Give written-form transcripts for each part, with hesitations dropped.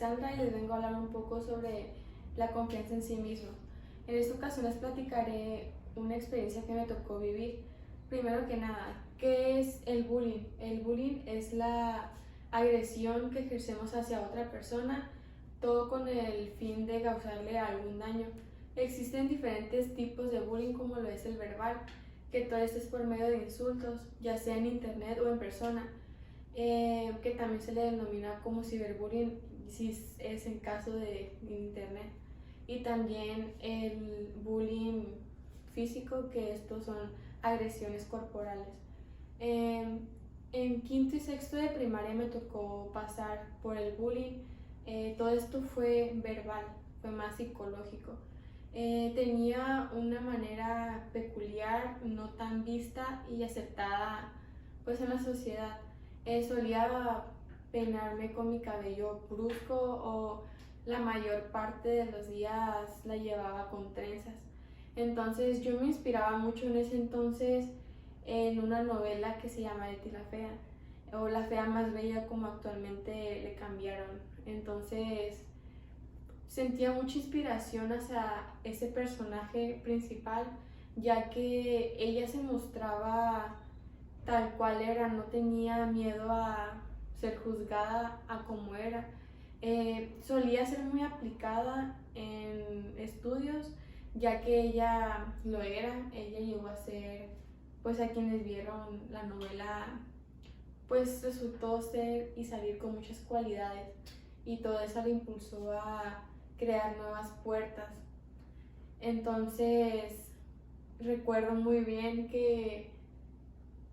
Sandra y les vengo a hablar un poco sobre la confianza en sí mismo. En esta ocasión les platicaré una experiencia que me tocó vivir. Primero que nada, ¿qué es el bullying? El bullying es la agresión que ejercemos hacia otra persona, todo con el fin de causarle algún daño. Existen diferentes tipos de bullying, como lo es el verbal, que todo esto es por medio de insultos, ya sea en internet o en persona, que también se le denomina como ciberbullying si es en caso de internet. Y también el bullying físico, que estos son agresiones corporales. En quinto y sexto de primaria me tocó pasar por el bullying. Todo esto fue verbal, fue más psicológico. Tenía una manera peculiar, no tan vista y aceptada pues en la sociedad. Solía peinarme con mi cabello brusco, o la mayor parte de los días la llevaba con trenzas. Entonces yo me inspiraba mucho en ese entonces en una novela que se llama Betty la Fea, o La Fea Más Bella, como actualmente le cambiaron. Entonces sentía mucha inspiración hacia ese personaje principal, ya que ella se mostraba tal cual era, no tenía miedo a ser juzgada a como era. Solía ser muy aplicada en estudios, ya que ella lo era. Ella llegó a ser, pues a quienes vieron la novela, pues resultó ser y salir con muchas cualidades, y todo eso le impulsó a crear nuevas puertas. Entonces recuerdo muy bien que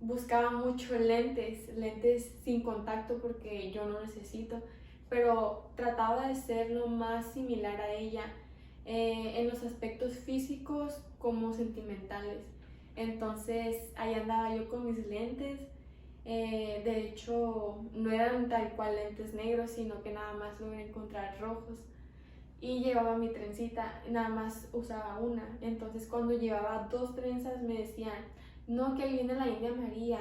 buscaba mucho lentes sin contacto, porque yo no necesito, pero trataba de ser lo más similar a ella, en los aspectos físicos como sentimentales. Entonces ahí andaba yo con mis lentes. De hecho no eran tal cual lentes negros, sino que nada más logré encontrar rojos, y llevaba mi trencita, nada más usaba una. Entonces cuando llevaba dos trenzas me decían, no, que ahí viene la India María.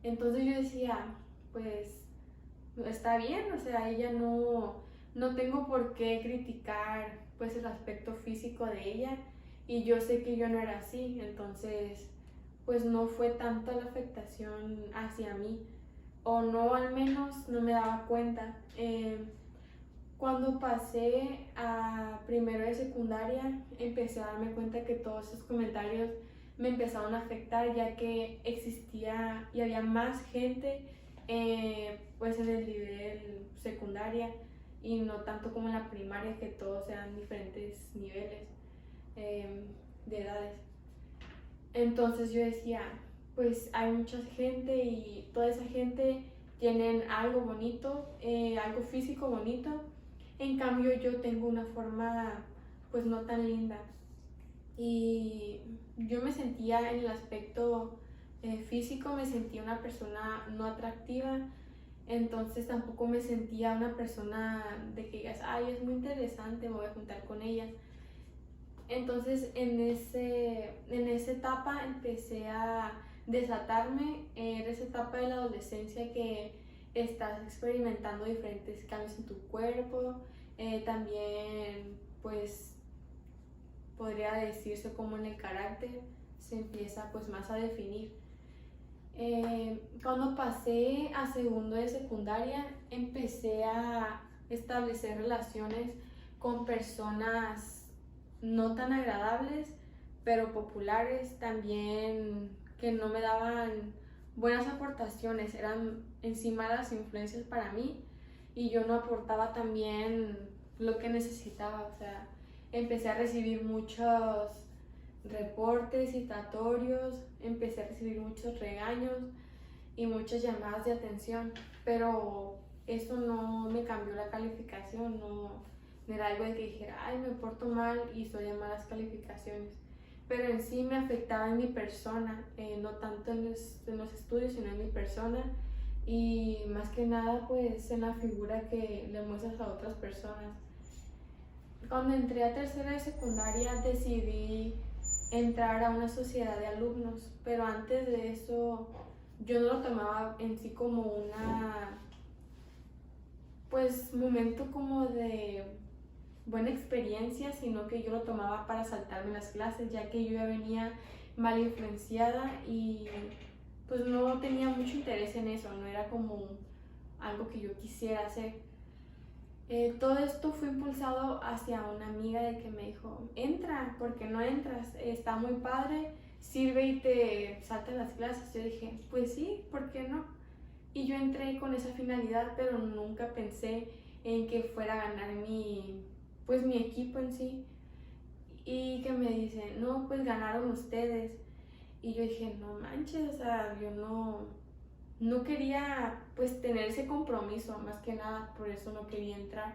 Entonces yo decía, pues está bien, o sea, ella no tengo por qué criticar pues el aspecto físico de ella, y yo sé que yo no era así. Entonces pues no fue tanta la afectación hacia mí, o no, al menos no me daba cuenta. Cuando pasé a primero de secundaria, empecé a darme cuenta que todos esos comentarios me empezaron a afectar, ya que existía y había más gente pues en el nivel secundaria, y no tanto como en la primaria, que todos eran diferentes niveles de edades. Entonces yo decía, pues hay mucha gente, y toda esa gente tienen algo bonito, algo físico bonito. En cambio yo tengo una forma pues no tan linda, y yo me sentía en el aspecto físico, me sentía una persona no atractiva. Entonces tampoco me sentía una persona de que digas, ay, es muy interesante, me voy a juntar con ella. Entonces en esa etapa empecé a desatarme. Era esa etapa de la adolescencia que estás experimentando diferentes cambios en tu cuerpo. También pues podría decirse como en el carácter se empieza pues más a definir. Cuando pasé a segundo de secundaria, empecé a establecer relaciones con personas no tan agradables, pero populares también, que no me daban buenas aportaciones, eran encima las influencias para mí, y yo no aportaba también lo que necesitaba. O sea, empecé a recibir muchos reportes citatorios, empecé a recibir muchos regaños y muchas llamadas de atención, pero eso no me cambió la calificación. No era algo de que dijera, ay, me porto mal y soy de malas calificaciones, pero en sí me afectaba en mi persona, no tanto en los estudios, sino en mi persona, y más que nada pues en la figura que le muestras a otras personas. Cuando entré a tercera de secundaria decidí entrar a una sociedad de alumnos, pero antes de eso yo no lo tomaba en sí como pues momento como de buena experiencia, sino que yo lo tomaba para saltarme las clases, ya que yo ya venía mal influenciada y pues no tenía mucho interés en eso, no era como algo que yo quisiera hacer. Todo esto fue impulsado hacia una amiga de que me dijo, entra, ¿por qué no entras? Está muy padre, sirve y te saltas las clases. Yo dije, pues sí, ¿por qué no? Y yo entré con esa finalidad, pero nunca pensé en que fuera a ganar pues mi equipo en sí. Y que me dicen, no, pues ganaron ustedes. Y yo dije, no manches, o sea, yo no quería pues tener ese compromiso, más que nada, por eso no quería entrar.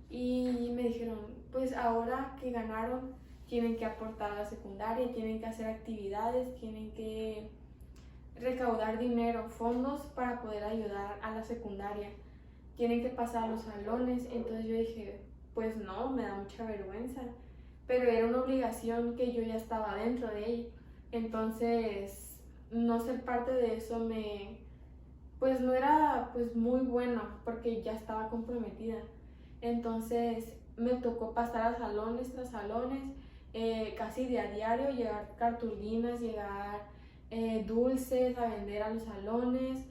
Y me dijeron, pues ahora que ganaron, tienen que aportar a la secundaria, tienen que hacer actividades, tienen que recaudar dinero, fondos para poder ayudar a la secundaria, tienen que pasar a los salones. Entonces yo dije, pues no, me da mucha vergüenza, pero era una obligación que yo ya estaba dentro de ella. Entonces, no ser parte de eso pues no era pues muy bueno porque ya estaba comprometida. Entonces me tocó pasar a salones tras salones, casi de a diario, llegar cartulinas, llegar dulces a vender a los salones,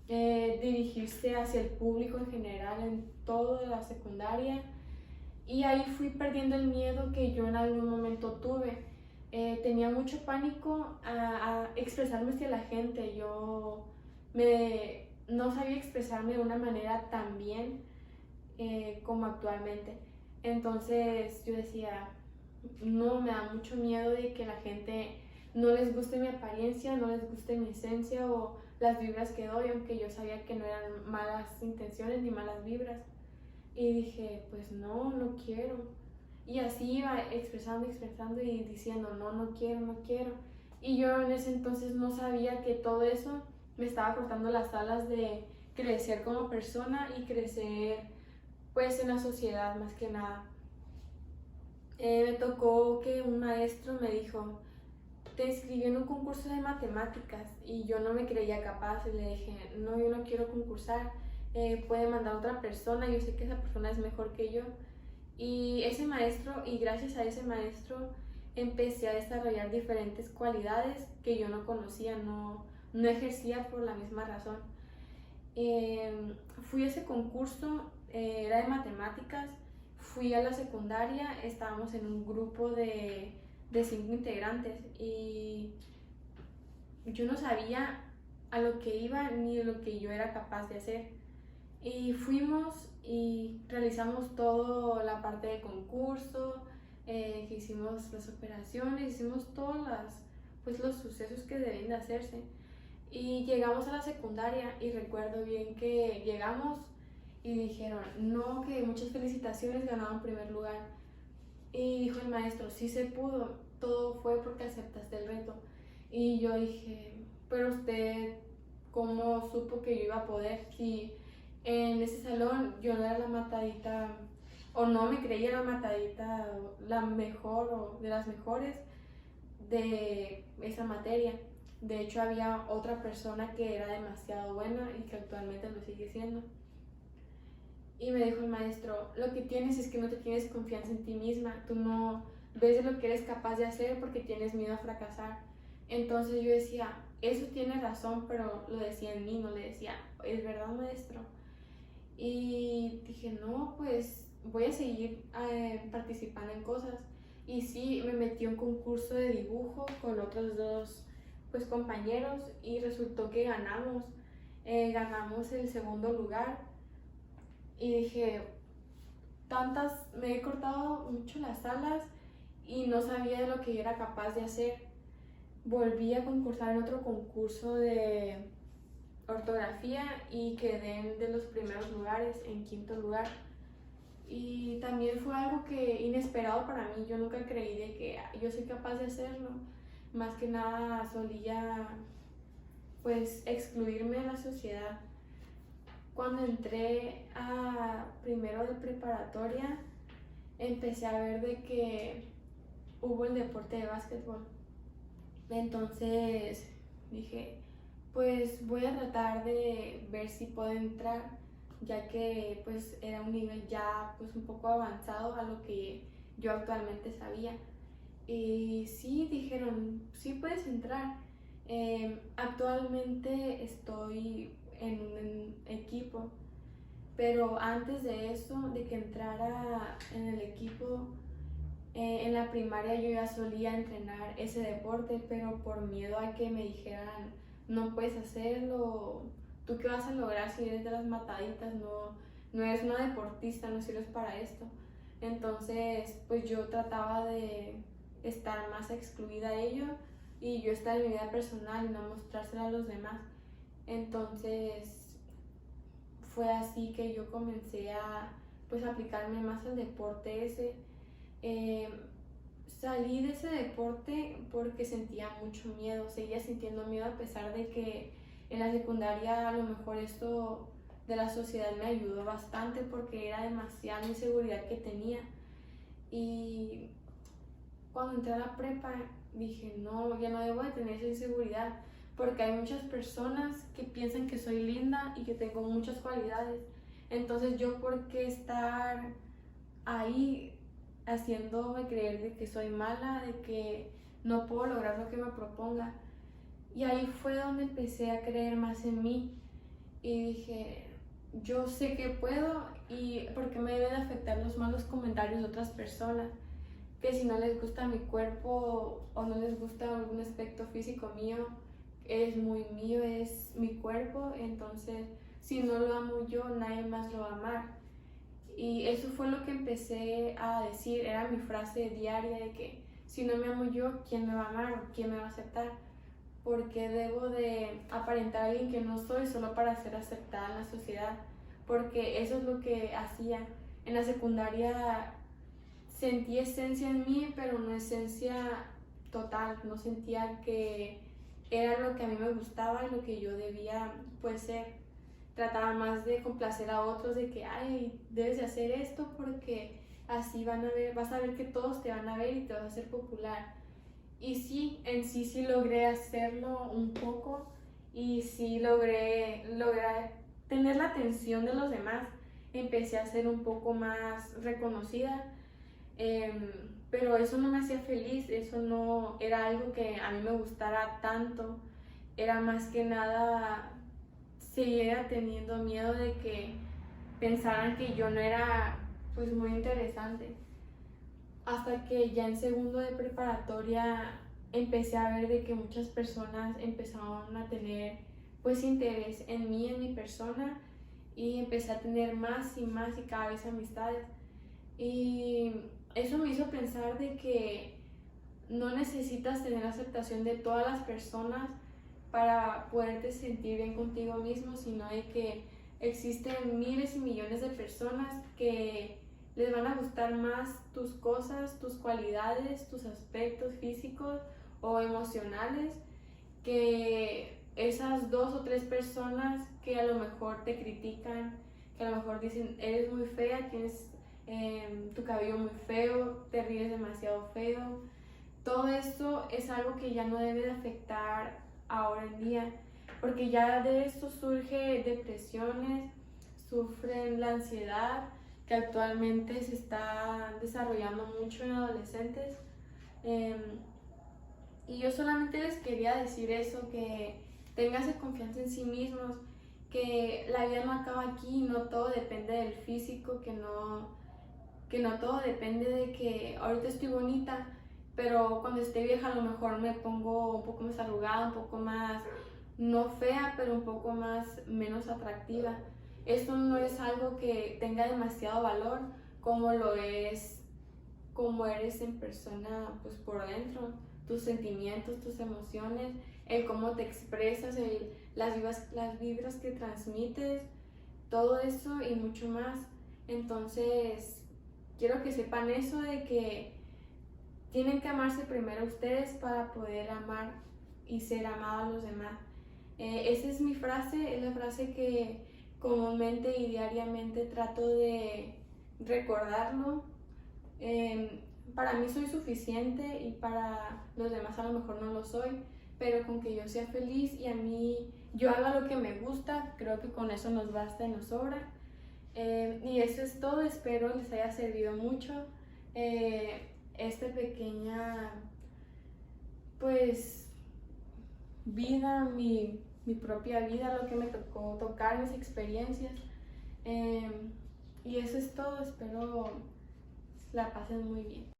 dirigirse hacia el público en general en toda la secundaria. Y ahí fui perdiendo el miedo que yo en algún momento tuve. Tenía mucho pánico a expresarme hacia la gente. No sabía expresarme de una manera tan bien como actualmente. Entonces yo decía, no, me da mucho miedo de que la gente no les guste mi apariencia, no les guste mi esencia o las vibras que doy, aunque yo sabía que no eran malas intenciones ni malas vibras. Y dije, pues no quiero. Y así iba expresando y diciendo, no quiero, no quiero. Y yo en ese entonces no sabía que todo eso me estaba cortando las alas de crecer como persona y crecer pues en la sociedad más que nada. Me tocó que un maestro me dijo, te inscribí en un concurso de matemáticas y yo no me creía capaz y le dije, no, yo no quiero concursar, puede mandar a otra persona, yo sé que esa persona es mejor que yo. Y ese maestro, y gracias a ese maestro, empecé a desarrollar diferentes cualidades que yo no conocía, no ejercía por la misma razón. Fui a ese concurso, era de matemáticas, fui a la secundaria, estábamos en un grupo de 5 integrantes y yo no sabía a lo que iba ni de lo que yo era capaz de hacer. Y fuimos y realizamos toda la parte de concurso, hicimos las operaciones, hicimos pues los sucesos que deben de hacerse. Y llegamos a la secundaria y recuerdo bien que llegamos y dijeron, no, que muchas felicitaciones, ganaron primer lugar. Y dijo el maestro, sí se pudo, todo fue porque aceptaste el reto. Y yo dije, pero usted, ¿cómo supo que yo iba a poder? Si en ese salón yo no era la matadita, o no me creía la matadita, la mejor o de las mejores de esa materia. De hecho, había otra persona que era demasiado buena y que actualmente lo sigue siendo. Y me dijo el maestro, lo que tienes es que no te tienes confianza en ti misma, tú no ves de lo que eres capaz de hacer porque tienes miedo a fracasar. Entonces yo decía, eso tiene razón, pero lo decía en mí, no le decía, es verdad maestro. Y dije, no, pues voy a seguir participando en cosas. Y sí, me metí a un concurso de dibujo con otros dos pues compañeros y resultó que ganamos el segundo lugar. Y dije, me he cortado mucho las alas y no sabía de lo que yo era capaz de hacer. Volví a concursar en otro concurso de ortografía y quedé de los primeros lugares, en quinto lugar. Y también fue algo que inesperado para mí, yo nunca creí de que yo soy capaz de hacerlo. Más que nada solía pues excluirme de la sociedad. Cuando entré a primero de preparatoria, empecé a ver de que hubo el deporte de básquetbol. Entonces dije, pues voy a tratar de ver si puedo entrar, ya que pues era un nivel ya pues un poco avanzado a lo que yo actualmente sabía. Y sí, dijeron, sí puedes entrar. Actualmente estoy en un equipo, pero antes de eso, de que entrara en el equipo, en la primaria yo ya solía entrenar ese deporte, pero por miedo a que me dijeran, no puedes hacerlo, tú qué vas a lograr si eres de las mataditas, no eres una deportista, no sirves para esto. Entonces, pues yo trataba de estar más excluida a ello y yo estar en mi vida personal y no mostrársela a los demás. Entonces, fue así que yo comencé a pues aplicarme más al deporte ese. Eh, Salí de ese deporte porque sentía mucho miedo, seguía sintiendo miedo a pesar de que en la secundaria a lo mejor esto de la sociedad me ayudó bastante porque era demasiada inseguridad que tenía. Y cuando entré a la prepa dije, no, ya no debo de tener esa inseguridad porque hay muchas personas que piensan que soy linda y que tengo muchas cualidades. Entonces yo por qué estar ahí haciéndome creer de que soy mala, de que no puedo lograr lo que me proponga. Y ahí fue donde empecé a creer más en mí y dije, yo sé que puedo y por qué me deben afectar los malos comentarios de otras personas, que si no les gusta mi cuerpo o no les gusta algún aspecto físico mío, es muy mío, es mi cuerpo, entonces si no lo amo yo, nadie más lo va a amar. Y eso fue lo que empecé a decir, era mi frase diaria de que si no me amo yo, ¿quién me va a amar o quién me va a aceptar? Porque debo de aparentar a alguien que no soy solo para ser aceptada en la sociedad, porque eso es lo que hacía. En la secundaria sentí esencia en mí, pero no esencia total, no sentía que era lo que a mí me gustaba y lo que yo debía pues ser. Trataba más de complacer a otros, de que, ay, debes de hacer esto porque así vas a ver que todos te van a ver y te vas a hacer popular. Y sí, en sí logré hacerlo un poco y sí logré tener la atención de los demás. Empecé a ser un poco más reconocida, pero eso no me hacía feliz, eso no era algo que a mí me gustara tanto. Era más que nada seguía teniendo miedo de que pensaran que yo no era pues muy interesante. Hasta que ya en segundo de preparatoria empecé a ver de que muchas personas empezaron a tener pues interés en mí, en mi persona, y empecé a tener más y más y cada vez amistades. Y eso me hizo pensar de que no necesitas tener aceptación de todas las personas para poderte sentir bien contigo mismo, sino de que existen miles y millones de personas que les van a gustar más tus cosas, tus cualidades, tus aspectos físicos o emocionales, que esas dos o tres personas que a lo mejor te critican, que a lo mejor dicen, eres muy fea, tienes tu cabello muy feo, te ríes demasiado feo. Todo esto es algo que ya no debe de afectar ahora en día, porque ya de esto surge depresiones, sufren la ansiedad, que actualmente se está desarrollando mucho en adolescentes. Eh, y yo solamente les quería decir eso, que tengan confianza en sí mismos, que la vida no acaba aquí, no todo depende del físico, que no todo depende de que ahorita estoy bonita, pero cuando esté vieja a lo mejor me pongo un poco más arrugada, un poco más, no fea, pero un poco más, menos atractiva. Esto no es algo que tenga demasiado valor como lo es, como eres en persona, pues por dentro, tus sentimientos, tus emociones, el cómo te expresas, las vibras que transmites, todo eso y mucho más. Entonces, quiero que sepan eso de que tienen que amarse primero ustedes para poder amar y ser amados a los demás. Esa es mi frase, es la frase que comúnmente y diariamente trato de recordarlo. Para mí soy suficiente y para los demás a lo mejor no lo soy, pero con que yo sea feliz y a mí yo haga lo que me gusta, creo que con eso nos basta y nos sobra. Y eso es todo, espero les haya servido mucho esta pequeña, pues, vida, mi propia vida, lo que me tocó tocar, mis experiencias. Y eso es todo, espero la pasen muy bien.